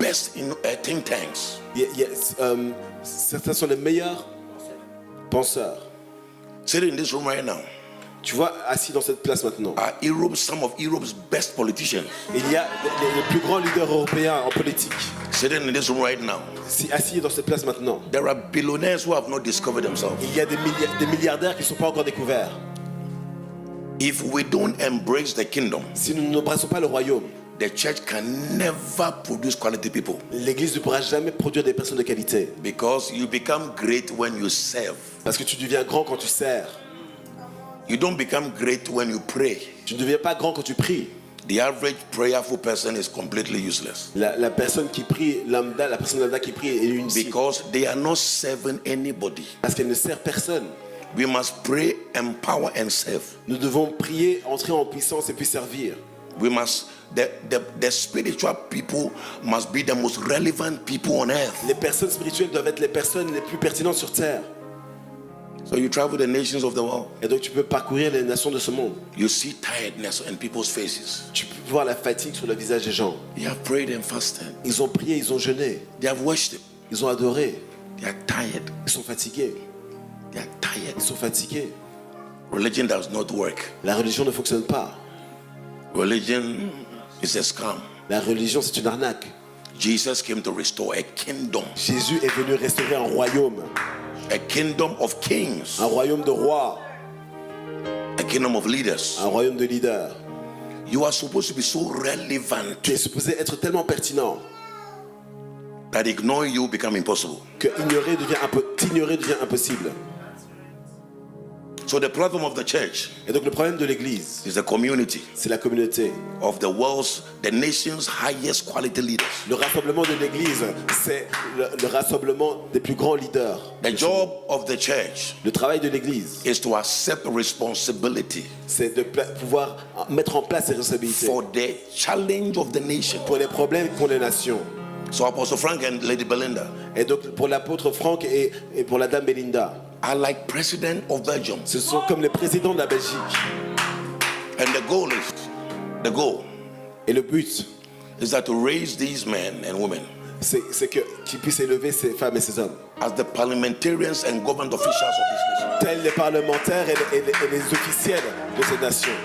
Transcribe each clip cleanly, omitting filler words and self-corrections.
best in think tanks. Certains sont les meilleurs penseurs. Sitting in this room right now Tu vois, assis dans cette place maintenant, are some of Europe's best politicians. il y a les plus grands leaders européens en politique. Sitting in this room right now, Assis dans cette place maintenant, there are billionaires who have not discovered themselves. il y a des milliardaires qui ne sont pas encore découverts. If we don't embrace the kingdom, Si nous n'embrassons pas le royaume, the church can never produce quality people. l'Église ne pourra jamais produire des personnes de qualité. Because you become great when you serve. Parce que tu deviens grand quand tu sers. You don't become great when you pray. Tu ne deviens pas grand quand tu pries. The average prayerful person is completely useless. La personne qui prie, la personne lambda qui prie est inutile. Because they are not serving anybody. Parce qu'elle ne sert personne. We must pray, empower and serve. Nous devons prier, entrer en puissance et puis servir. We must, the spiritual people must be the most relevant people on earth. Les personnes spirituelles doivent être les personnes les plus pertinentes sur terre. So you travel the nations of the world. Et donc tu peux parcourir les nations de ce monde. You see tiredness in people's faces. Tu peux voir la fatigue sur le visage des gens. They have prayed and fasted. Ils ont prié, ils ont jeûné. They have worshipped. Ils ont adoré. They are tired. Ils sont fatigués. They are tired. Ils sont fatigués. Religion does not work. La religion ne fonctionne pas. Religion is a scam. La religion, c'est une arnaque. Jesus came to restore a kingdom. Jésus est venu restaurer un royaume. A kingdom of kings. Un royaume de rois. A kingdom of leaders. Un royaume de leaders. You are supposed to be so relevant Tu es supposé être tellement pertinent that ignoring you become impossible. que t'ignorer devient impossible. So the problem of the church Et donc le problème de l'Église, is the community c'est la communauté. of the nation's highest quality leaders. Le rassemblement de l'Église, c'est le rassemblement des plus grands leaders. The job of the church Le travail de l'Église, is to accept responsibility c'est de pouvoir mettre en place ses responsabilités for the challenge of the nation. pour les problèmes qu'ont les nations. So Apostle Frank and Lady Belinda Et donc pour l'apôtre Franck et pour la dame Belinda, are like president of Belgium. ce sont comme les présidents de la Belgique. And the goal Et le but, is that to raise these men and women c'est qu'ils puissent élever ces femmes et ces hommes, as the parliamentarians and government officials of this nation. tels les parlementaires et les officiels de ces nations.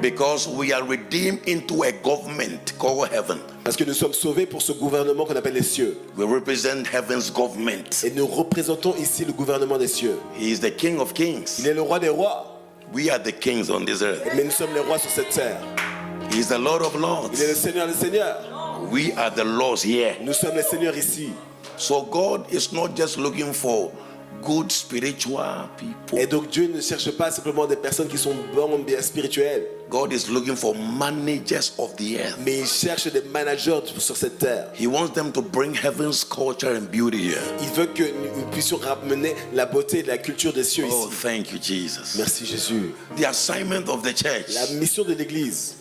Because we are redeemed into a government called heaven. Parce que nous sommes sauvés pour ce gouvernement qu'on appelle les cieux. We represent heaven's government. Et nous représentons ici le gouvernement des cieux. He is the King of Kings. Il est le roi des rois. We are the kings on this earth. Mais nous sommes les rois sur cette terre. He is the Lord of Lords. Il est le Seigneur des seigneurs. We are the lords here. Nous sommes les seigneurs ici. So God is not just looking for good spiritual people. Et donc Dieu ne cherche pas simplement des personnes qui sont bonnes, bien spirituelles. God is looking for managers of the earth. Mais il cherche des managers sur cette terre. He wants them to bring heaven's culture and beauty here. Il veut que nous puissions ramener la beauté et la culture des cieux Oh, ici. thank you, Jesus. Merci Jésus. The assignment of the church La mission de l'Église,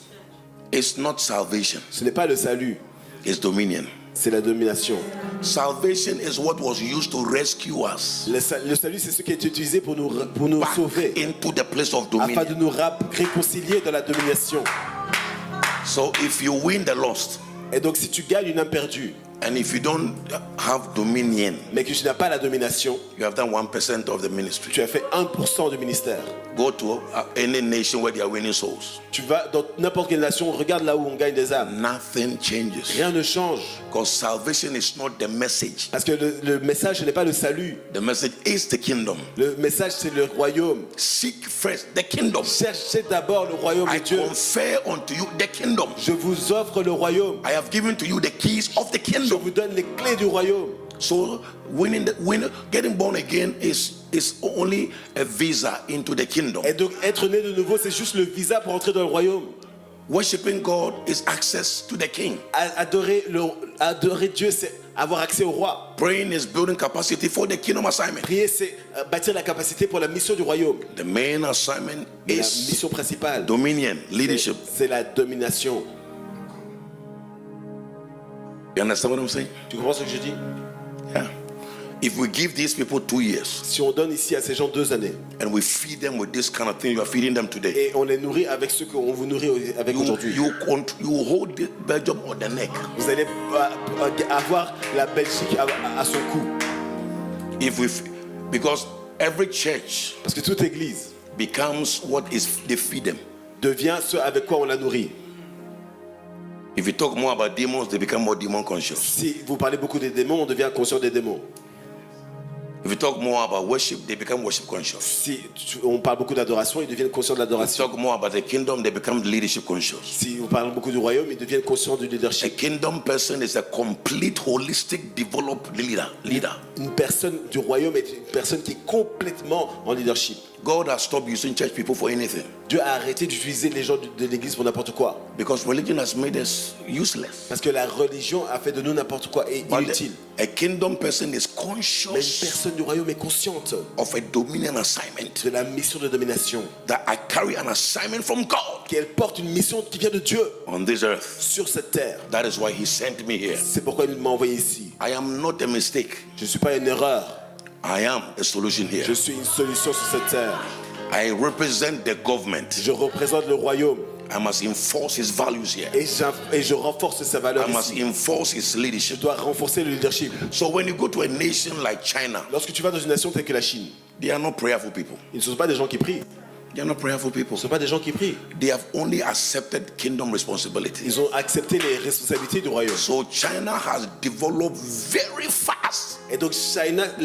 is not salvation, ce n'est pas le salut, it's dominion. c'est la domination. Salvation is what was used to rescue us Le salut, c'est ce qui est utilisé pour nous back sauver, into the place of afin de dominion. nous réconcilier dans la domination. So if you win the lost Et donc si tu gagnes une âme perdue, and if you don't have dominion, mais que tu n'as pas la domination, you have done 1% of the ministry. tu as fait 1% du ministère. Go to any nation where they are winning souls. Tu vas dans n'importe quelle nation, regarde là où on gagne des âmes. Nothing changes. Rien ne change. Because salvation is not the message. Parce que le message, ce n'est pas le salut. The message is the kingdom. Le message, c'est le royaume. Seek first the kingdom. Cherchez d'abord le royaume I de Dieu. confer unto you the kingdom. Je vous offre le royaume. I have given to you the keys of the Je kingdom. vous donne les clés du royaume. So getting born again is only a visa into the kingdom. Et donc être né de nouveau, c'est juste le visa pour entrer dans le royaume. Worshiping God is access to the king. Adorer Dieu, c'est avoir accès au roi. Praying is building capacity for the kingdom assignment. Prier, c'est bâtir la capacité pour la mission du royaume. The main assignment Et la is mission principale, dominion, leadership. c'est la domination. You understand what I'm saying? Tu comprends ce que je dis? Yeah. If we give these people 2 years Si on donne ici à ces gens 2 années and we feed them with this kind of thing you are feeding them today, et on les nourrit avec ce qu'on vous nourrit avec aujourd'hui, you hold the Belgium on the neck. vous allez avoir la Belgique à son cou. Because every church Parce que toute église becomes what is they feed them. devient ce avec quoi on la nourrit. If you talk more about demons, they become more demon conscious. Si vous parlez beaucoup des démons, on devient conscient des démons. If you talk more about worship, they become worship conscious. Si on parle beaucoup d'adoration, ils deviennent conscients de If you l'adoration. talk more about the kingdom, they become leadership conscious. Si on parle beaucoup du royaume, ils deviennent conscients du A leadership. kingdom person is a complete, holistic, developed leader. Une personne du royaume est une personne qui est complètement en leadership. God has stopped using church people for anything Dieu a arrêté d'utiliser les gens de l'église pour n'importe quoi. because religion has made us useless. Parce que la religion a fait de nous n'importe quoi et But inutile. a kingdom person is Mais une conscious personne du royaume est consciente of a dominion assignment, de la mission de domination. that I carry an assignment from God Qu'elle porte une mission qui vient de Dieu on this earth. sur cette terre. That is why he sent me here. C'est pourquoi il m'a envoyé ici. I am not a mistake. Je ne suis pas une erreur. I am a solution here. Je suis une solution sur cette terre. I represent the government. Je représente le royaume I must enforce his values here. et je renforce sa valeur I must ici. enforce his Je leadership. dois renforcer le leadership. So when you go to a nation like China, Lorsque tu vas dans une nation telle que la Chine, they are not prayerful people. ils ne sont pas des gens qui prient. They are not prayerful people. Ce ne sont pas des gens qui prient. They have only accepted kingdom responsibilities. Ils ont accepté les responsabilités du royaume. So China has developed very fast. Et donc China